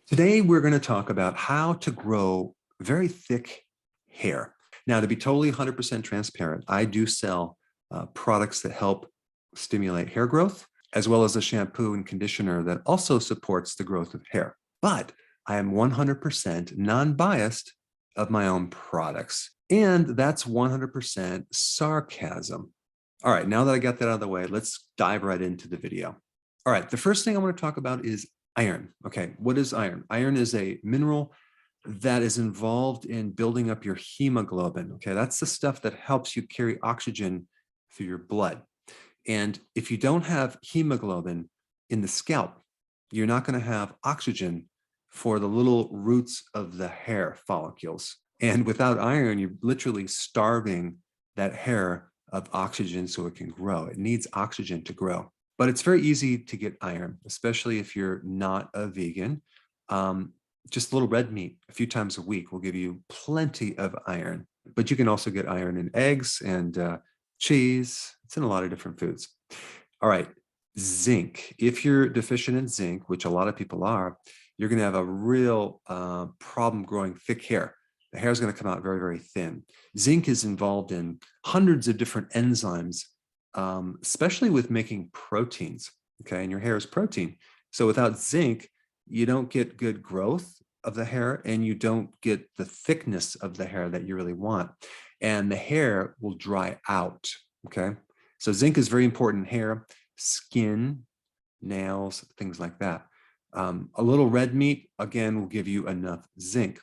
Today, we're going to talk about how to grow very thick hair. Now, to be totally 100% transparent, I do sell products that help stimulate hair growth, as well as a shampoo and conditioner that also supports the growth of hair. But I am 100% non-biased of my own products. And that's 100% sarcasm. All right, now that I got that out of the way, let's dive right into the video. All right, the first thing I want to talk about is iron. Okay, what is iron? Iron is a mineral that is involved in building up your hemoglobin. Okay, that's the stuff that helps you carry oxygen through your blood. And if you don't have hemoglobin in the scalp, you're not going to have oxygen for the little roots of the hair follicles. And without iron, you're literally starving that hair of oxygen so it can grow. It needs oxygen to grow. But it's very easy to get iron, especially if you're not a vegan. Just a little red meat a few times a week will give you plenty of iron. But you can also get iron in eggs and cheese. It's in a lot of different foods. All right, zinc. If you're deficient in zinc, which a lot of people are, you're going to have a real problem growing thick hair. The hair is going to come out very, very thin. Zinc is involved in hundreds of different enzymes, especially with making proteins, okay? And your hair is protein. So without zinc, you don't get good growth of the hair and you don't get the thickness of the hair that you really want. And the hair will dry out, okay? So zinc is very important in hair, skin, nails, things like that. A little red meat, again, will give you enough zinc.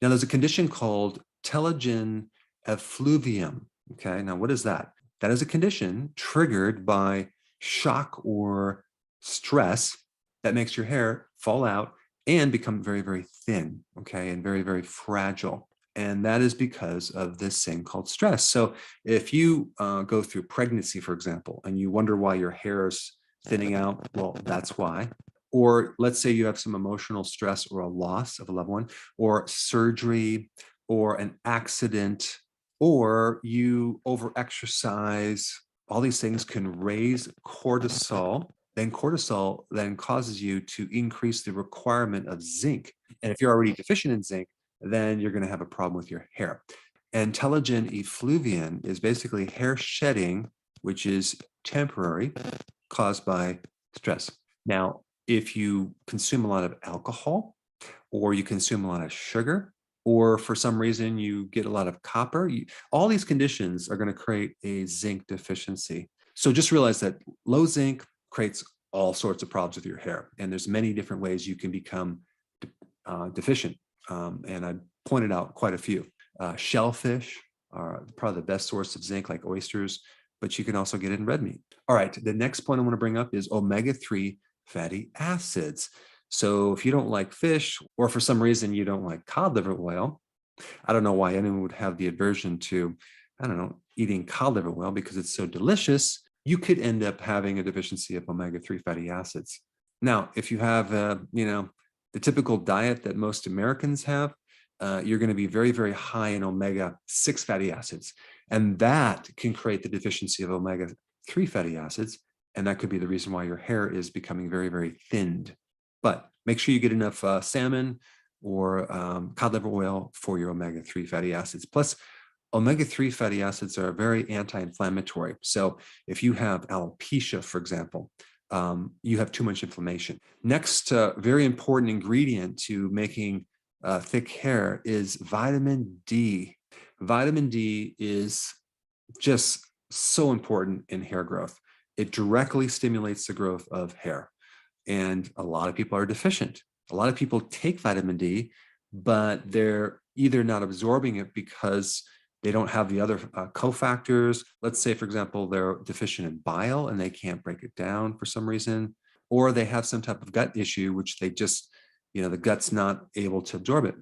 Now, there's a condition called telogen effluvium, okay? Now, what is that? That is a condition triggered by shock or stress that makes your hair fall out and become very, very thin, okay, and very, very fragile. And that is because of this thing called stress. So if you go through pregnancy, for example, and you wonder why your hair is thinning out, well, that's why. Or let's say you have some emotional stress or a loss of a loved one, or surgery, or an accident, or you overexercise. All these things can raise cortisol. Then cortisol then causes you to increase the requirement of zinc. And if you're already deficient in zinc, then you're going to have a problem with your hair. And telogen effluvium is basically hair shedding, which is temporary, caused by stress. Now, if you consume a lot of alcohol, or you consume a lot of sugar, or for some reason you get a lot of copper, all these conditions are going to create a zinc deficiency. So just realize that low zinc creates all sorts of problems with your hair. And there's many different ways you can become deficient. And I pointed out quite a few. Shellfish are probably the best source of zinc, like oysters, but you can also get it in red meat. All right, the next point I want to bring up is omega-3 fatty acids. So if you don't like fish, or for some reason you don't like cod liver oil, I don't know why anyone would have the aversion to, I don't know, eating cod liver oil because it's so delicious, you could end up having a deficiency of omega-3 fatty acids. Now, if you have, the typical diet that most Americans have, you're going to be very, very high in omega-6 fatty acids. And that can create the deficiency of omega-3 fatty acids. And that could be the reason why your hair is becoming very, very thinned. But make sure you get enough salmon or cod liver oil for your omega-3 fatty acids. Plus, omega-3 fatty acids are very anti-inflammatory. So if you have alopecia, for example, you have too much inflammation. Next, very important ingredient to making thick hair is vitamin D. Vitamin D is just so important in hair growth. It directly stimulates the growth of hair. And a lot of people are deficient. A lot of people take vitamin D, but they're either not absorbing it because they don't have the other cofactors. Let's say, for example, they're deficient in bile and they can't break it down for some reason, or they have some type of gut issue, which they just, the gut's not able to absorb it.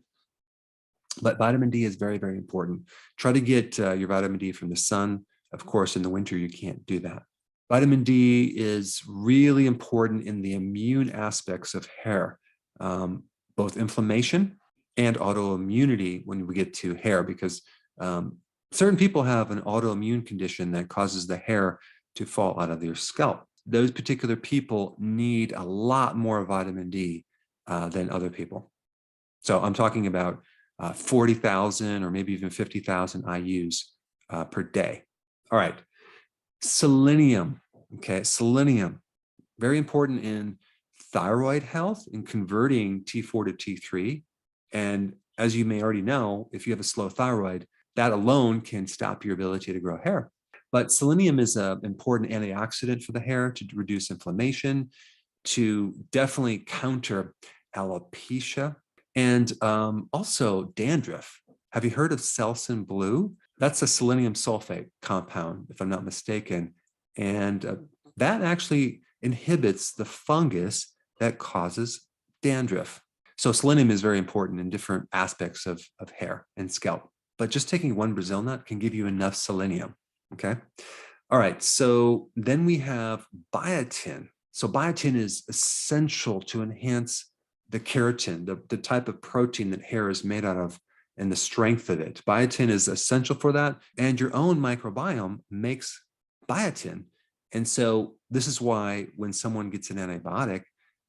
But vitamin D is very, very important. Try to get your vitamin D from the sun. Of course, in the winter, you can't do that. Vitamin D is really important in the immune aspects of hair, both inflammation and autoimmunity when we get to hair, because certain people have an autoimmune condition that causes the hair to fall out of their scalp. Those particular people need a lot more vitamin D than other people. So I'm talking about 40,000 or maybe even 50,000 IUs per day. All right. Selenium. Okay. Selenium, very important in thyroid health, in converting T4 to T3. And as you may already know, if you have a slow thyroid, that alone can stop your ability to grow hair. But selenium is an important antioxidant for the hair to reduce inflammation, to definitely counter alopecia, and also dandruff. Have you heard of Selsun Blue? That's a selenium sulfate compound, if I'm not mistaken. And that actually inhibits the fungus that causes dandruff. So selenium is very important in different aspects of hair and scalp. But just taking one Brazil nut can give you enough selenium, okay? All right, so then we have biotin. So biotin is essential to enhance the keratin, the type of protein that hair is made out of, and the strength of it. Biotin is essential for that, and your own microbiome makes biotin. And so this is why when someone gets an antibiotic,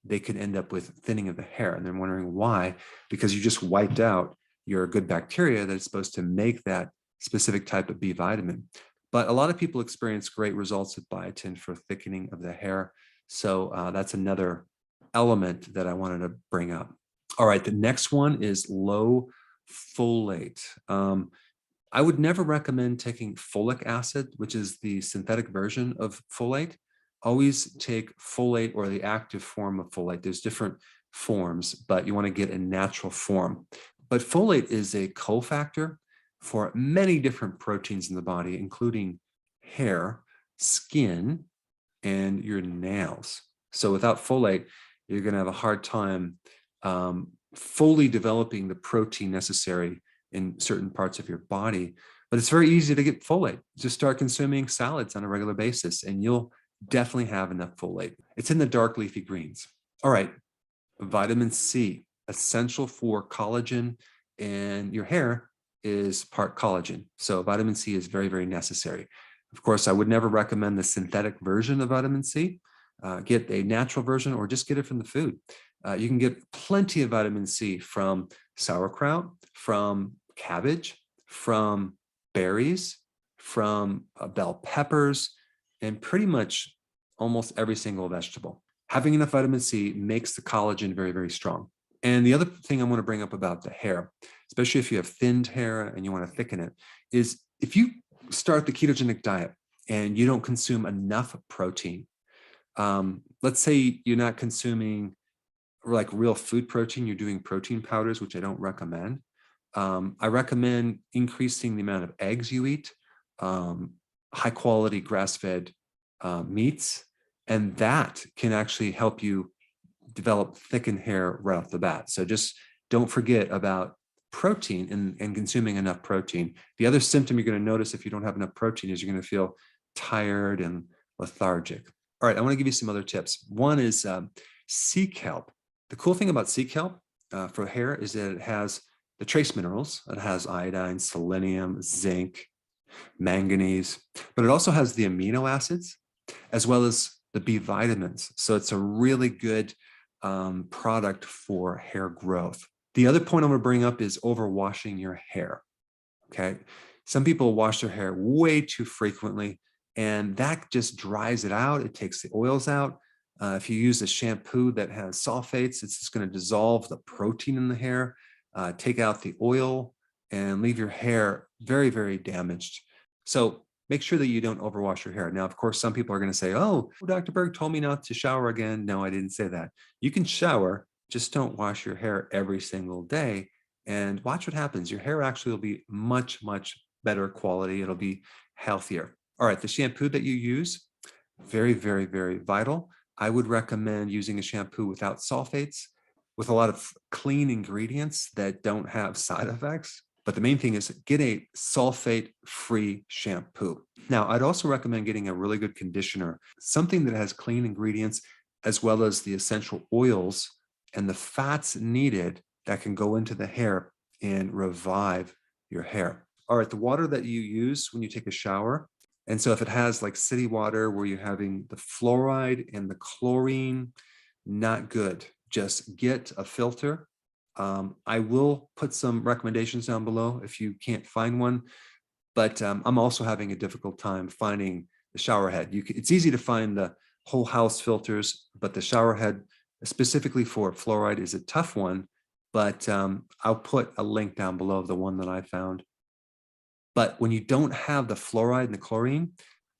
they could end up with thinning of the hair. And they're wondering why, because you just wiped out your good bacteria that is supposed to make that specific type of B vitamin. But a lot of people experience great results with biotin for thickening of the hair. So that's another element that I wanted to bring up. All right, the next one is low folate. I would never recommend taking folic acid, which is the synthetic version of folate. Always take folate or the active form of folate. There's different forms, but you want to get a natural form. But folate is a cofactor for many different proteins in the body, including hair, skin, and your nails. So without folate, you're going to have a hard time fully developing the protein necessary in certain parts of your body. But it's very easy to get folate. Just start consuming salads on a regular basis, and you'll definitely have enough folate. It's in the dark leafy greens. All right, vitamin C, essential for collagen, and your hair is part collagen. So vitamin C is very, very necessary. Of course, I would never recommend the synthetic version of vitamin C. Get a natural version or just get it from the food. You can get plenty of vitamin C from sauerkraut, from cabbage, from berries, from bell peppers, and pretty much almost every single vegetable. Having enough vitamin C makes the collagen very, very strong. And the other thing I want to bring up about the hair, especially if you have thinned hair and you want to thicken it, is if you start the ketogenic diet and you don't consume enough protein, let's say you're not consuming like real food protein, you're doing protein powders, which I don't recommend. I recommend increasing the amount of eggs you eat, high quality grass-fed meats, and that can actually help you develop thickened hair right off the bat. So just don't forget about protein and consuming enough protein. The other symptom you're going to notice if you don't have enough protein is you're going to feel tired and lethargic. All right, I want to give you some other tips. One is sea kelp. The cool thing about sea kelp for hair is that it has the trace minerals. It has iodine, selenium, zinc, manganese, but it also has the amino acids as well as the B vitamins. So it's a really good product for hair growth. The other point I'm going to bring up is overwashing your hair. Okay. Some people wash their hair way too frequently, and that just dries it out. It takes the oils out. If you use a shampoo that has sulfates, it's just going to dissolve the protein in the hair, take out the oil, and leave your hair very, very damaged. So make sure that you don't overwash your hair. Now, of course, some people are going to say, oh, Dr. Berg told me not to shower again. No, I didn't say that. You can shower, just don't wash your hair every single day, and watch what happens. Your hair actually will be much, much better quality. It'll be healthier. All right, the shampoo that you use, very, very, very vital. I would recommend using a shampoo without sulfates, with a lot of clean ingredients that don't have side effects. But the main thing is get a sulfate-free shampoo. Now, I'd also recommend getting a really good conditioner, something that has clean ingredients, as well as the essential oils and the fats needed that can go into the hair and revive your hair. All right, the water that you use when you take a shower, and so if it has like city water where you're having the fluoride and the chlorine, not good. just get a filter. I will put some recommendations down below if you can't find one, but I'm also having a difficult time finding the shower head. It's easy to find the whole house filters, but the shower head specifically for fluoride is a tough one, but I'll put a link down below of the one that I found. But when you don't have the fluoride and the chlorine,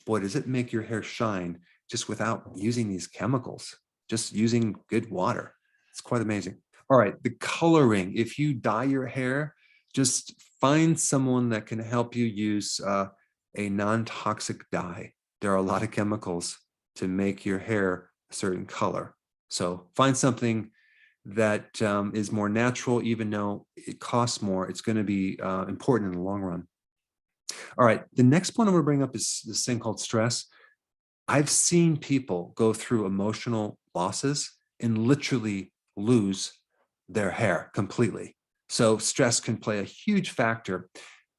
boy, does it make your hair shine just without using these chemicals, just using good water. It's quite amazing. All right, the coloring. If you dye your hair, just find someone that can help you use a non-toxic dye. There are a lot of chemicals to make your hair a certain color. So find something that is more natural, even though it costs more. It's going to be important in the long run. All right, the next point I'm going to bring up is this thing called stress. I've seen people go through emotional losses and literally lose their hair completely. So stress can play a huge factor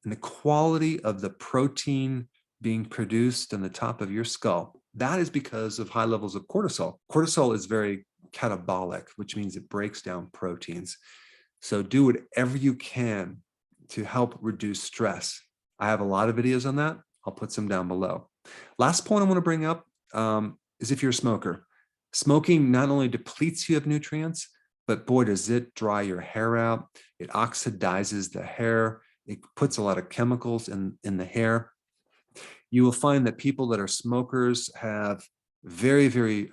in the quality of the protein being produced on the top of your skull. That is because of high levels of cortisol. Cortisol is very catabolic, which means it breaks down proteins. So do whatever you can to help reduce stress. I have a lot of videos on that. I'll put some down below. Last point I want to bring up is if you're a smoker. Smoking not only depletes you of nutrients, but boy, does it dry your hair out. It oxidizes the hair. It puts a lot of chemicals in the hair. You will find that people that are smokers have very, very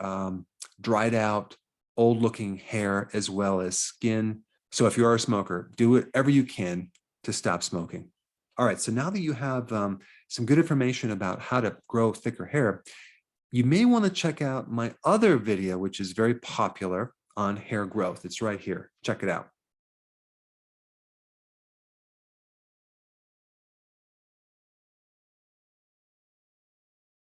dried out, old looking hair as well as skin. So if you are a smoker, do whatever you can to stop smoking. All right, so now that you have some good information about how to grow thicker hair, you may want to check out my other video, which is very popular on hair growth. It's right here. Check it out.